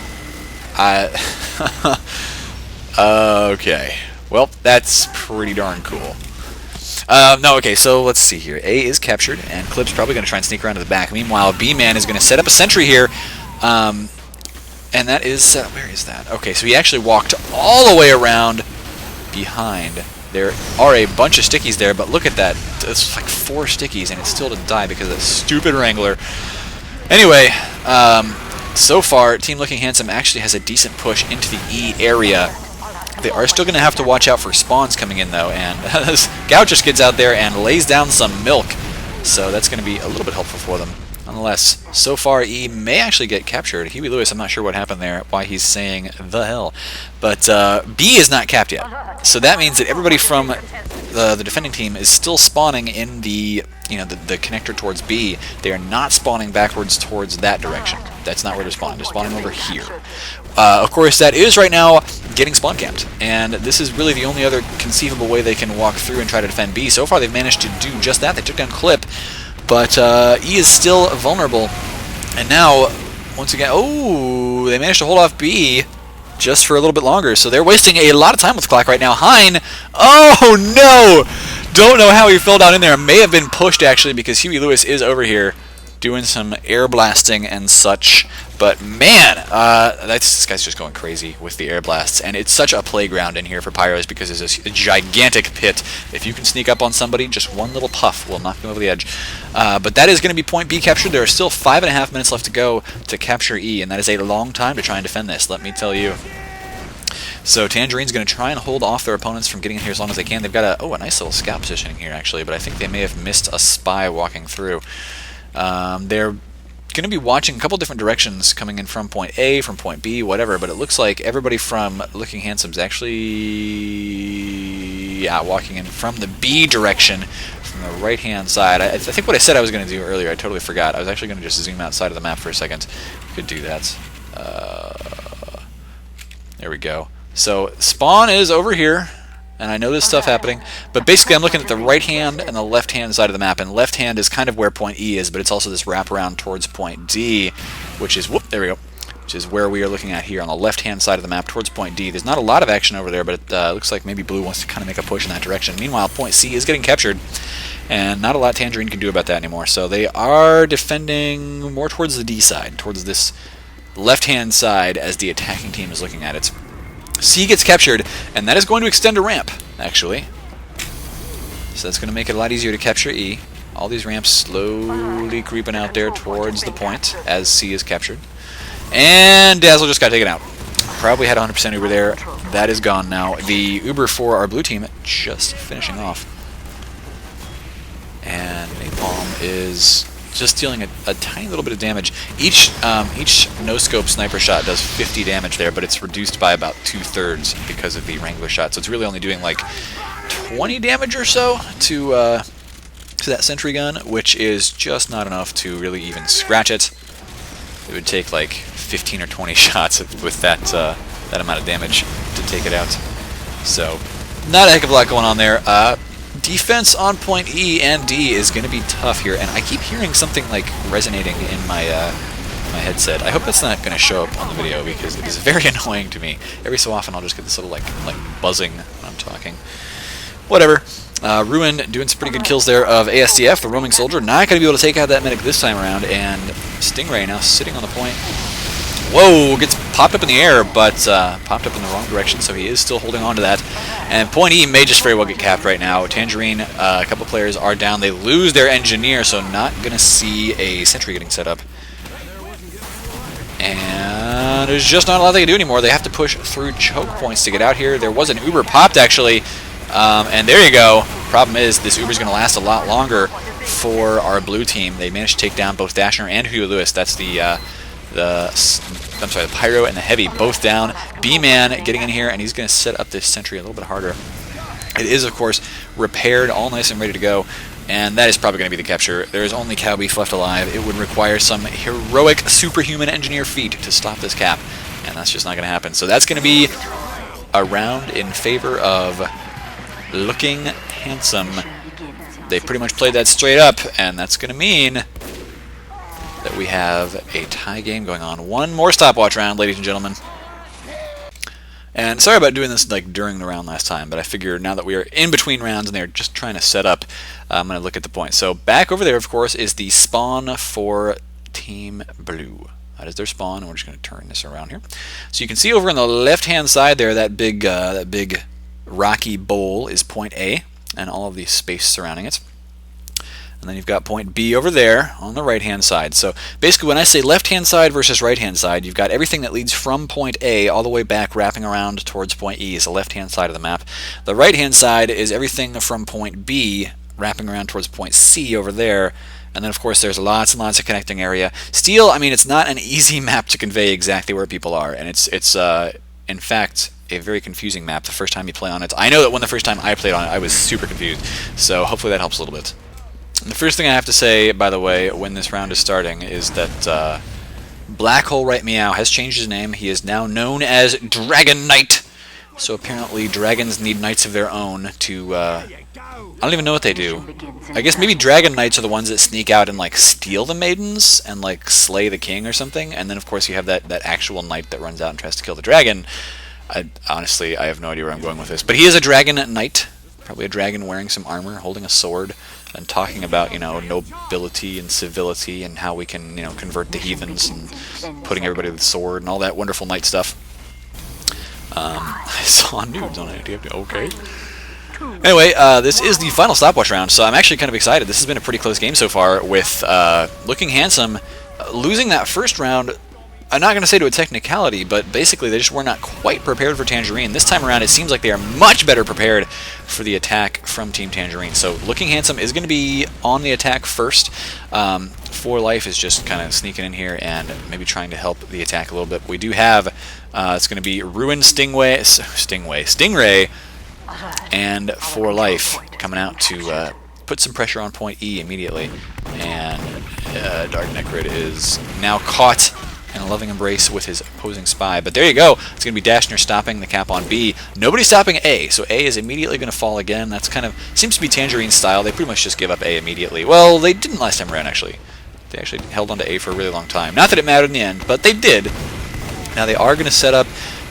Okay. Well, that's pretty darn cool. No, okay, so let's see here. A is captured, and Clip's probably going to try and sneak around to the back. Meanwhile, B-Man is going to set up a sentry here, and that is... where is that? Okay, so he actually walked all the way around behind. There are a bunch of stickies there, but look at that. It's like 4 stickies, and it's still to die because of that stupid Wrangler. Anyway, so far, Team Looking Handsome actually has a decent push into the E area. They are still going to have to watch out for spawns coming in, though, and Gout just gets out there and lays down some milk, so that's going to be a little bit helpful for them. Nonetheless, so far, E may actually get captured. Huey Lewis, I'm not sure what happened there, why he's saying the hell, but B is not capped yet, so that means that everybody from the defending team is still spawning in the the connector towards B. They are not spawning backwards towards that direction. That's not where they're spawning. They're spawning over here. Of course, that is right now getting spawn camped, and this is really the only other conceivable way they can walk through and try to defend B. So far, they've managed to do just that. They took down Clip, But E is still vulnerable. And now, once again, oh, they managed to hold off B just for a little bit longer. So they're wasting a lot of time with the clock right now. Hein, oh no! Don't know how he fell down in there. May have been pushed, actually, because Huey Lewis is over here doing some air blasting and such. But man, this guy's just going crazy with the air blasts, and it's such a playground in here for pyros because there's this gigantic pit. If you can sneak up on somebody, just one little puff will knock them over the edge. But that is going to be point B captured. There are still 5.5 minutes left to go to capture E, and that is a long time to try and defend this, let me tell you. So Tangerine's going to try and hold off their opponents from getting in here as long as they can. They've got a nice little scout positioning here, actually, but I think they may have missed a spy walking through. They're going to be watching a couple different directions coming in from point A, from point B, whatever, but it looks like everybody from Looking Handsome's actually walking in from the B direction, from the right-hand side. I think what I said I was going to do earlier, I totally forgot. I was actually going to just zoom outside of the map for a second. Could do that. There we go. So spawn is over here, and I know there's stuff happening, but basically I'm looking at the right hand and the left hand side of the map, and left hand is kind of where point E is, but it's also this wraparound towards point D, which is, there we go, which is where we are looking at here on the left hand side of the map towards point D. There's not a lot of action over there, but it looks like maybe blue wants to kind of make a push in that direction. Meanwhile, point C is getting captured, and not a lot Tangerine can do about that anymore, so they are defending more towards the D side, towards this left hand side as the attacking team is looking at it. C gets captured, and that is going to extend a ramp, actually. So that's going to make it a lot easier to capture E. All these ramps slowly creeping out there towards the point as C is captured. And Dazzle just got taken out. Probably had 100% Uber there. That is gone now. The Uber for our blue team just finishing off. And Napalm is just dealing a tiny little bit of damage. Each no-scope sniper shot does 50 damage there, but it's reduced by about 2/3 because of the Wrangler shot. So it's really only doing like 20 damage or so to that sentry gun, which is just not enough to really even scratch it. It would take like 15 or 20 shots with that amount of damage to take it out. So not a heck of a lot going on there. Defense on point E and D is going to be tough here, and I keep hearing something like resonating in my my headset. I hope that's not going to show up on the video because it is very annoying to me. Every so often I'll just get this little like buzzing when I'm talking. Whatever. Ruin doing some pretty good kills there of ASTF, the roaming soldier. Not going to be able to take out that medic this time around, and Stingray now sitting on the point. Whoa, gets popped up in the air, but popped up in the wrong direction, so he is still holding on to that. And point E may just very well get capped right now. Tangerine, a couple players are down. They lose their engineer, so not going to see a sentry getting set up. And there's just not a lot they can do anymore. They have to push through choke points to get out here. There was an Uber popped, actually, and there you go. Problem is, this Uber's going to last a lot longer for our blue team. They managed to take down both Dashner and Huey Lewis. That's the Pyro and the Heavy both down. B-Man getting in here, and he's going to set up this sentry a little bit harder. It is, of course, repaired, all nice and ready to go, and that is probably going to be the capture. There is only Cow Beef left alive. It would require some heroic superhuman engineer feat to stop this cap, and that's just not going to happen. So that's going to be a round in favor of Looking Handsome. They pretty much played that straight up, and that's going to mean that we have a tie game going on. One more stopwatch round, ladies and gentlemen. And sorry about doing this like during the round last time, but I figure now that we are in between rounds and they're just trying to set up, I'm going to look at the points. So back over there, of course, is the spawn for Team Blue. That is their spawn, and we're just going to turn this around here. So you can see over on the left-hand side there, that big rocky bowl is point A, and all of the space surrounding it. And then you've got point B over there on the right-hand side. So basically when I say left-hand side versus right-hand side, you've got everything that leads from point A all the way back wrapping around towards point E is the left-hand side of the map. The right-hand side is everything from point B wrapping around towards point C over there. And then, of course, there's lots and lots of connecting area. Steel, I mean, it's not an easy map to convey exactly where people are. And it's in fact, a very confusing map the first time you play on it. I know that when the first time I played on it, I was super confused. So hopefully that helps a little bit. The first thing I have to say, by the way, when this round is starting, is that Black Hole Right Meow has changed his name. He is now known as Dragon Knight. So apparently dragons need knights of their own to, I don't even know what they do. I guess maybe dragon knights are the ones that sneak out and like steal the maidens and like slay the king or something, and then of course you have that actual knight that runs out and tries to kill the dragon. Honestly, I have no idea where I'm going with this, but he is a dragon knight, probably a dragon wearing some armor, holding a sword, and talking about, you know, nobility and civility and how we can, you know, convert the heathens and putting everybody with the sword and all that wonderful knight stuff. I saw nudes on it. Okay. Anyway, this is the final stopwatch round, so I'm actually kind of excited. This has been a pretty close game so far, with Looking Handsome losing that first round. I'm not going to say to a technicality, but basically they just were not quite prepared for Tangerine. This time around, it seems like they are much better prepared for the attack from Team Tangerine. So Looking Handsome is going to be on the attack first. For Life is just kind of sneaking in here and maybe trying to help the attack a little bit. We do have, it's going to be Ruin Stingray, and For Life coming out to put some pressure on point E immediately. And Dark Necrid is now caught in a loving embrace with his opposing spy. But there you go. It's going to be Dashner stopping the cap on B. Nobody's stopping A, so A is immediately going to fall again. That's kind of, seems to be Tangerine's style. They pretty much just give up A immediately. Well, they didn't last time around, actually. They actually held on to A for a really long time. Not that it mattered in the end, but they did. Now they are going to set up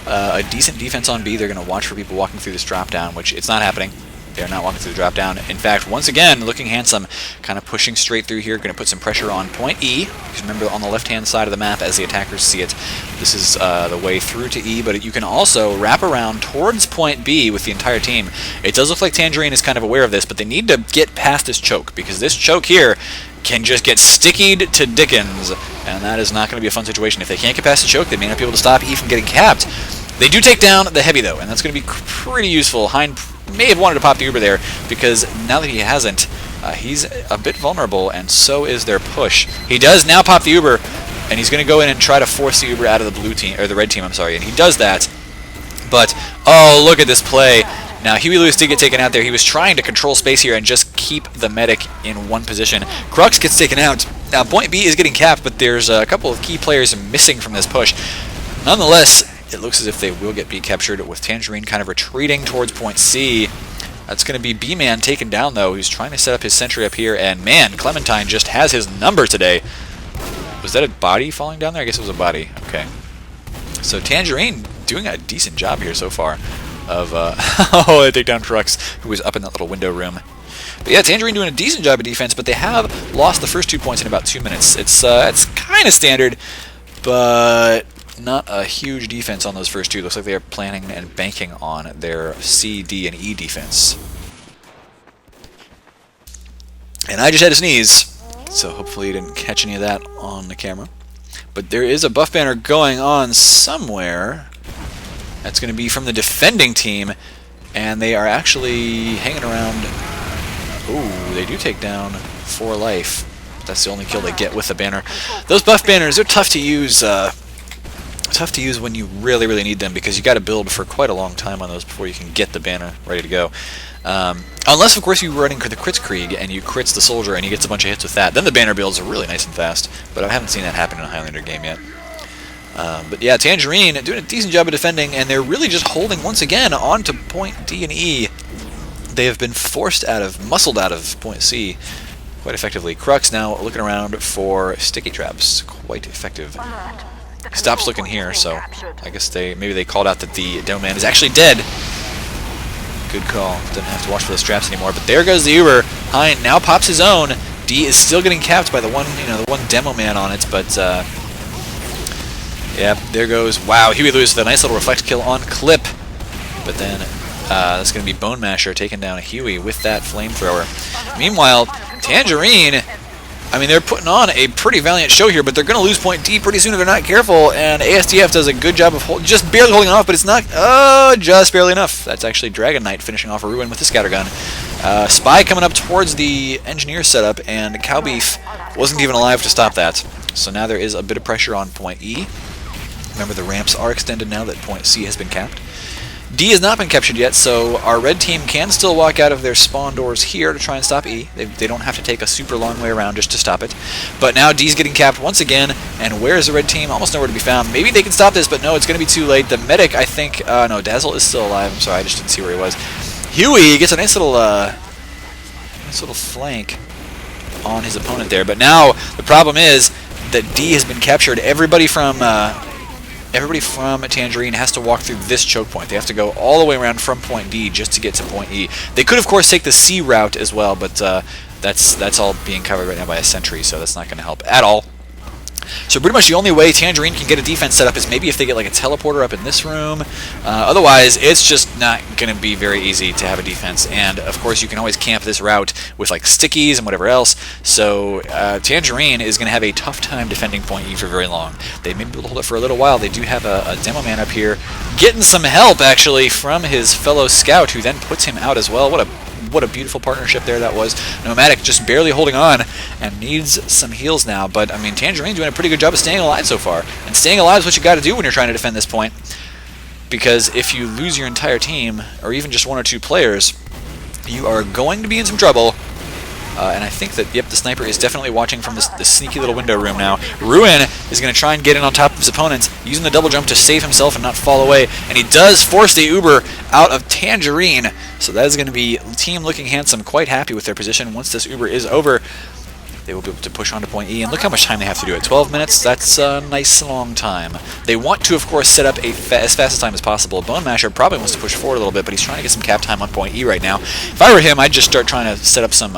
a decent defense on B. They're going to watch for people walking through this drop-down, which it's not happening. They're not walking through the drop-down. In fact, once again, Looking Handsome kind of pushing straight through here, going to put some pressure on point E. Because remember, on the left-hand side of the map, as the attackers see it, this is the way through to E, but you can also wrap around towards point B with the entire team. It does look like Tangerine is kind of aware of this, but they need to get past this choke, because this choke here can just get stickied to Dickens, and that is not going to be a fun situation. If they can't get past the choke, they may not be able to stop E from getting capped. They do take down the heavy, though, and that's going to be pretty useful. Hind may have wanted to pop the Uber there, because now that he hasn't, he's a bit vulnerable, and so is their push. He does now pop the Uber, and he's going to go in and try to force the Uber out of the blue team, or the red team, I'm sorry, and he does that. But, oh, look at this play. Now, Huey Lewis did get taken out there. He was trying to control space here and just keep the medic in one position. Crux gets taken out. Now, point B is getting capped, but there's a couple of key players missing from this push. Nonetheless, it looks as if they will get B captured, with Tangerine kind of retreating towards point C. That's going to be B-Man taken down, though. He's trying to set up his sentry up here, and man, Clementine just has his number today. Was that a body falling down there? I guess it was a body. Okay. So Tangerine doing a decent job here so far of, oh, they take down Crux, who was up in that little window room. But yeah, Tangerine doing a decent job of defense, but they have lost the first 2 points in about 2 minutes. It's kind of standard, but not a huge defense on those first two. Looks like they are planning and banking on their C, D, and E defense. And I just had to sneeze, so hopefully you didn't catch any of that on the camera. But there is a buff banner going on somewhere. That's going to be from the defending team, and they are actually hanging around. Ooh, they do take down For Life. That's the only kill they get with the banner. Those buff banners are tough to use. Tough to use when you really, really need them, because you got to build for quite a long time on those before you can get the banner ready to go. Unless, of course, you're running the crits Krieg and you crits the soldier and he gets a bunch of hits with that, then the banner builds are really nice and fast. But I haven't seen that happen in a Highlander game yet. But yeah, Tangerine doing a decent job of defending, and they're really just holding once again onto point D and E. They have been muscled out of point C quite effectively. Crux now looking around for sticky traps, quite effective. He stops looking here, so I guess maybe they called out that the demo man is actually dead. Good call. Doesn't have to watch for those traps anymore. But there goes the Uber. Hind now pops his own. D is still getting capped by the one demo man on it, but yeah, there goes. Wow, Huey Lewis with a nice little reflect kill on clip. But then that's going to be Bone Masher taking down Huey with that flamethrower. Meanwhile, Tangerine, I mean, they're putting on a pretty valiant show here, but they're going to lose point D pretty soon if they're not careful, and ASTF does a good job of just barely holding off, but it's not, just barely enough. That's actually Dragon Knight finishing off a Ruin with the scattergun. Spy coming up towards the engineer setup, and Cowbeef wasn't even alive to stop that. So now there is a bit of pressure on point E. Remember, the ramps are extended now that point C has been capped. D has not been captured yet, so our red team can still walk out of their spawn doors here to try and stop E. They don't have to take a super long way around just to stop it. But now D's getting capped once again, and where is the red team? Almost nowhere to be found. Maybe they can stop this, but no, it's going to be too late. The medic, I think, no, Dazzle is still alive. I'm sorry, I just didn't see where he was. Huey gets a nice little flank on his opponent there, but now the problem is that D has been captured. Everybody from Tangerine has to walk through this choke point. They have to go all the way around from point D just to get to point E. They could, of course, take the C route as well, but that's all being covered right now by a sentry, so that's not going to help at all. So pretty much the only way Tangerine can get a defense set up is maybe if they get like a teleporter up in this room. Otherwise, it's just not going to be very easy to have a defense. And of course, you can always camp this route with like stickies and whatever else. So Tangerine is going to have a tough time defending point E for very long. They may be able to hold it for a little while. They do have a demo man up here getting some help actually from his fellow scout, who then puts him out as well. What a beautiful partnership there that was. Nomadic just barely holding on and needs some heals now. But, I mean, Tangerine's doing a pretty good job of staying alive so far. And staying alive is what you got to do when you're trying to defend this point. Because if you lose your entire team, or even just one or two players, you are going to be in some trouble. And I think that, yep, the sniper is definitely watching from this sneaky little window room now. Ruin is going to try and get in on top of his opponents, using the double jump to save himself and not fall away. And he does force the Uber out of Tangerine. So that is going to be Team Looking Handsome quite happy with their position. Once this Uber is over, they will be able to push on to point E. And look how much time they have to do it. 12 minutes, that's a nice long time. They want to, of course, set up as fast a time as possible. Bone Masher probably wants to push forward a little bit, but he's trying to get some cap time on point E right now. If I were him, I'd just start trying to set up some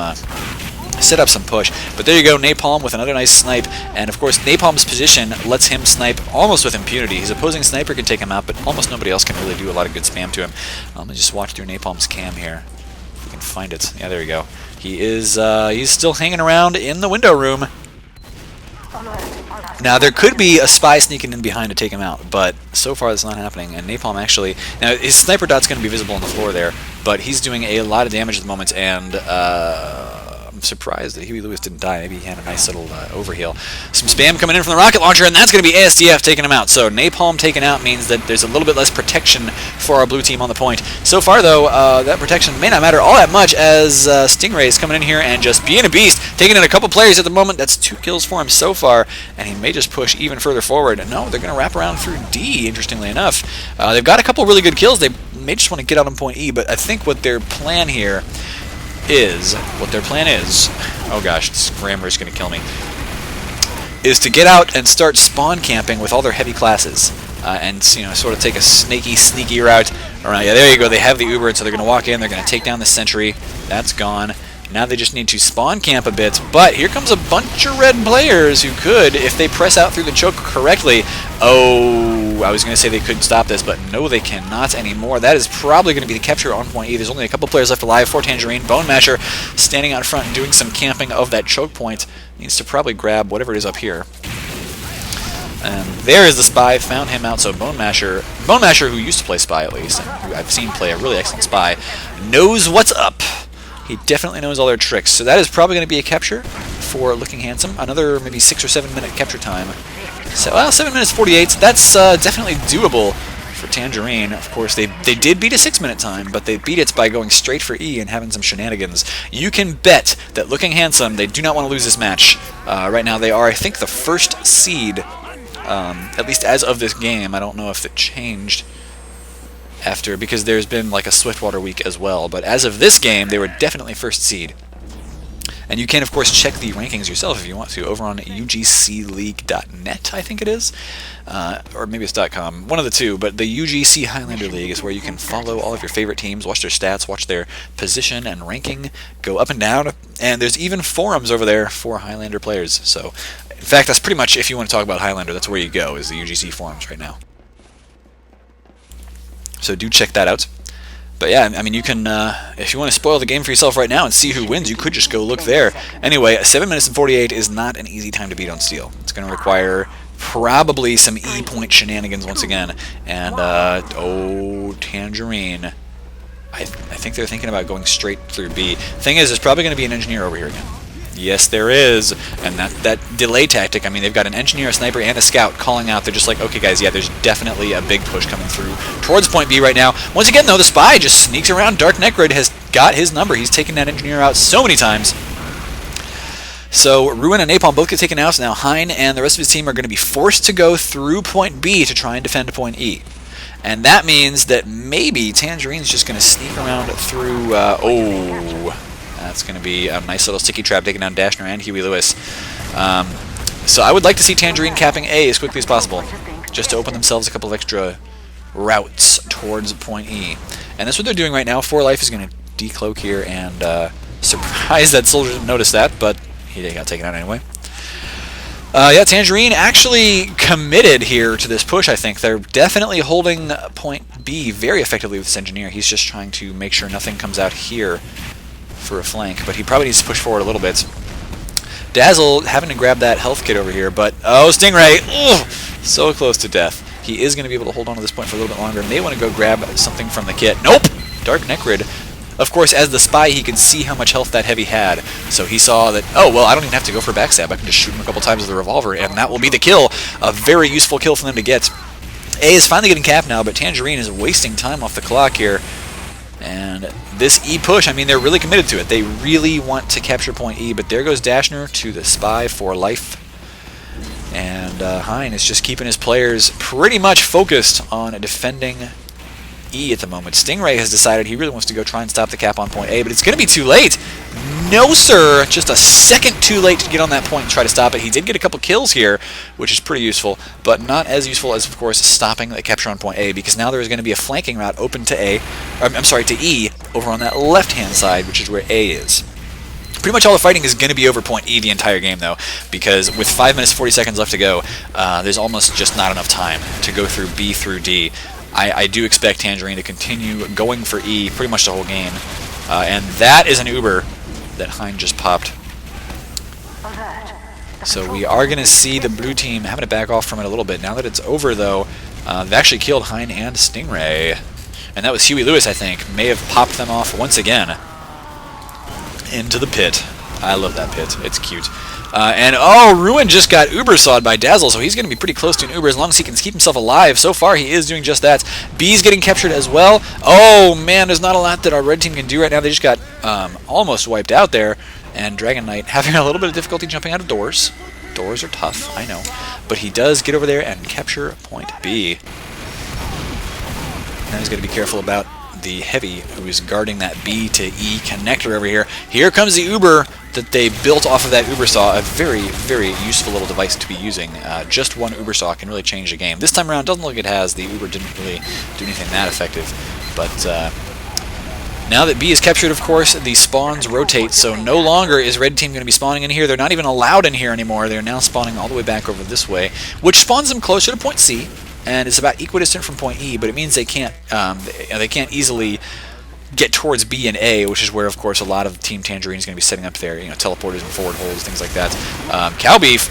push. But there you go, Napalm with another nice snipe. And of course, Napalm's position lets him snipe almost with impunity. His opposing sniper can take him out, but almost nobody else can really do a lot of good spam to him. Let me just watch through Napalm's cam here. If we can find it. Yeah, there we go. He is he's still hanging around in the window room. Now, there could be a spy sneaking in behind to take him out, but so far that's not happening. And Napalm actually... Now, his sniper dot's going to be visible on the floor there, but he's doing a lot of damage at the moment, and I'm surprised that Huey Lewis didn't die. Maybe he had a nice little overheal. Some spam coming in from the rocket launcher, and that's going to be ASDF taking him out. So Napalm taken out means that there's a little bit less protection for our blue team on the point. So far, though, that protection may not matter all that much, as Stingray is coming in here and just being a beast, taking in a couple players at the moment. That's 2 kills for him so far, and he may just push even further forward. No, they're going to wrap around through D, interestingly enough. They've got a couple really good kills. They may just want to get out on point E, but I think what their plan here is, oh gosh, this grammar is going to kill me, is to get out and start spawn camping with all their heavy classes, and sort of take a sneaky route around. Yeah, there you go. They have the Uber, so they're going to walk in. They're going to take down the sentry. That's gone. Now they just need to spawn camp a bit, but here comes a bunch of red players who could, if they press out through the choke correctly. Oh, I was going to say they could stop this, but no, they cannot anymore. That is probably going to be the capture on point E. There's only a couple players left alive for Tangerine. Bone Masher standing out front and doing some camping of that choke point. Needs to probably grab whatever it is up here. And there is the spy, found him out. So Bone Masher, who used to play spy at least, and who I've seen play a really excellent spy, knows what's up. He definitely knows all their tricks. So that is probably going to be a capture for Looking Handsome. Another maybe 6 or 7 minute capture time. So, well, 7 minutes 48. That's definitely doable for Tangerine. Of course, they did beat a 6 minute time, but they beat it by going straight for E and having some shenanigans. You can bet that Looking Handsome, they do not want to lose this match. Right now they are, I think, the first seed, at least as of this game. I don't know if it changed after, because there's been like a Swiftwater week as well, but as of this game, they were definitely first seed. And you can, of course, check the rankings yourself if you want to over on UGCleague.net, I think it is, or maybe it's .com, one of the two, but the UGC Highlander League is where you can follow all of your favorite teams, watch their stats, watch their position and ranking, go up and down, and there's even forums over there for Highlander players. So, in fact, that's pretty much, if you want to talk about Highlander, that's where you go, is the UGC forums right now. So do check that out. But yeah, I mean, you can, if you want to spoil the game for yourself right now and see who wins, you could just go look there. Anyway, 7 minutes and 48 is not an easy time to beat on steel. It's going to require probably some E-point shenanigans once again. And, oh, Tangerine. I think they're thinking about going straight through B. Thing is, there's probably going to be an engineer over here again. Yes, there is. And that delay tactic, I mean, they've got an engineer, a sniper, and a scout calling out. They're just like, okay, guys, yeah, there's definitely a big push coming through towards point B right now. Once again, though, the spy just sneaks around. Dark Necrid has got his number. He's taken that engineer out so many times. So Ruin and Napalm both get taken out. So now Hein and the rest of his team are going to be forced to go through point B to try and defend point E. And that means that maybe Tangerine's just going to sneak around through... that's going to be a nice little sticky trap taking down Dashner and Huey Lewis. So I would like to see Tangerine capping A as quickly as possible, just to open themselves a couple of extra routes towards point E. And that's what they're doing right now. 4Life is going to decloak here, and surprised that Soldier didn't notice that, but he got taken out anyway. Yeah, Tangerine actually committed here to this push, I think. They're definitely holding point B very effectively with this engineer. He's just trying to make sure nothing comes out here for a flank, but he probably needs to push forward a little bit. Dazzle having to grab that health kit over here, but oh, Stingray! Ugh, so close to death. He is going to be able to hold on to this point for a little bit longer. May want to go grab something from the kit. Nope! Dark Necrid. Of course, as the spy, he could see how much health that heavy had, so he saw that, oh, well, I don't even have to go for a backstab. I can just shoot him a couple times with the revolver, and that will be the kill. A very useful kill for them to get. A is finally getting capped now, but Tangerine is wasting time off the clock here. And this E push, I mean, they're really committed to it. They really want to capture point E, but there goes Dashner to the spy for life. And Hein is just keeping his players pretty much focused on defending E at the moment. Stingray has decided he really wants to go try and stop the cap on point A, but it's going to be too late. No, sir. Just a second too late to get on that point and try to stop it. He did get a couple kills here, which is pretty useful, but not as useful as, of course, stopping the capture on point A, because now there is going to be a flanking route open to to E over on that left-hand side, which is where A is. Pretty much all the fighting is going to be over point E the entire game, though, because with 5 minutes 40 seconds left to go, there's almost just not enough time to go through B through D. I do expect Tangerine to continue going for E pretty much the whole game. And that is an Uber that Hein just popped. So we are going to see the blue team having to back off from it a little bit. Now that it's over, though, they've actually killed Hein and Stingray. And that was Huey Lewis, I think. May have popped them off once again into the pit. I love that pit. It's cute. And, oh, Ruin just got Uber-sawed by Dazzle, so he's going to be pretty close to an Uber as long as he can keep himself alive. So far, he is doing just that. B's getting captured as well. Oh, man, there's not a lot that our red team can do right now. They just got almost wiped out there. And Dragon Knight having a little bit of difficulty jumping out of doors. Doors are tough, I know. But he does get over there and capture point B. Now he's got to be careful about the Heavy, who is guarding that B to E connector over here. Here comes the Uber that they built off of that Uber Saw, a very, very useful little device to be using. Just one Uber Saw can really change the game. This time around, doesn't look like it has. The Uber didn't really do anything that effective. But now that B is captured, of course, the spawns rotate, so no longer is Red Team going to be spawning in here. They're not even allowed in here anymore. They're now spawning all the way back over this way, which spawns them closer to point C. And it's about equidistant from point E, but it means they can't easily get towards B and A, which is where, of course, a lot of Team Tangerine is going to be setting up their teleporters and forward holes, things like that. Cowbeef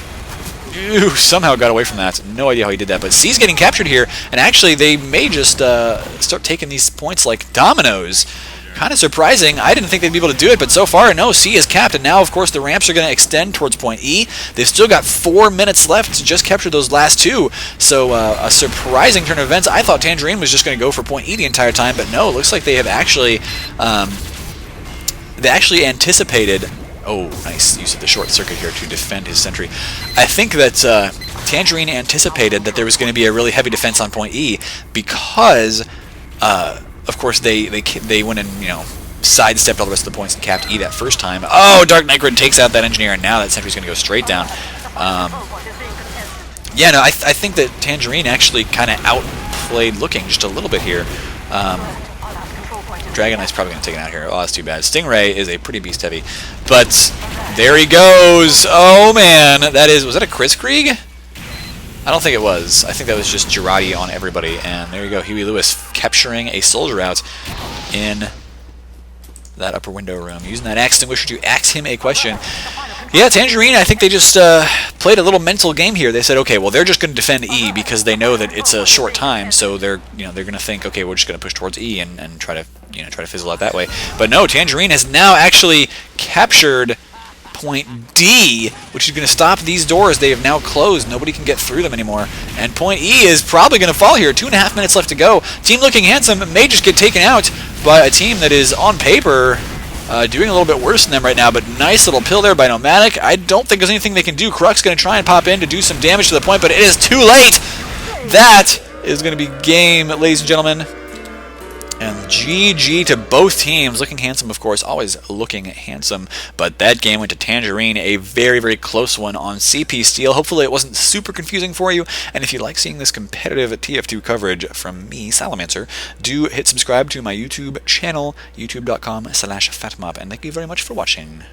somehow got away from that. No idea how he did that, but C's getting captured here, and actually they may just start taking these points like dominoes. Kind of surprising. I didn't think they'd be able to do it, but so far, no, C is capped, and now, of course, the ramps are going to extend towards point E. They've still got 4 minutes left to just capture those last two, so a surprising turn of events. I thought Tangerine was just going to go for point E the entire time, but no, it looks like they have actually anticipated. Oh, nice use of the short circuit here to defend his sentry. I think that Tangerine anticipated that there was going to be a really heavy defense on point E because of course, they went and, sidestepped all the rest of the points and capped E that first time. Oh, Dark Necrid takes out that engineer, and now that sentry's going to go straight down. Yeah, no, I think that Tangerine actually kind of outplayed Looking just a little bit here. Dragon Knight's probably going to take it out here. Oh, that's too bad. Stingray is a pretty beast heavy. But there he goes. Oh, man. Was that a Kritzkrieg? I don't think it was. I think that was just Girardi on everybody. And there you go, Huey Lewis capturing a soldier out in that upper window room, using that axe extinguisher to ask him a question. Yeah, Tangerine, I think they just played a little mental game here. They said, okay, well, they're just going to defend E because they know that it's a short time, so they're going to think, okay, we're just going to push towards E and try to fizzle out that way. But no, Tangerine has now actually captured point D, which is going to stop these doors. They have now closed. Nobody can get through them anymore. And point E is probably going to fall here. 2.5 minutes left to go. Team looking handsome may just get taken out by a team that is on paper doing a little bit worse than them right now, but nice little pill there by Nomadic. I don't think there's anything they can do. Kruk's going to try and pop in to do some damage to the point, but it is too late. That is going to be game, ladies and gentlemen. And GG to both teams. Looking handsome, of course, always looking handsome. But that game went to Tangerine, a very, very close one on CP Steel. Hopefully it wasn't super confusing for you. And if you like seeing this competitive TF2 coverage from me, Salamancer, do hit subscribe to my YouTube channel, youtube.com/fatmob. And thank you very much for watching.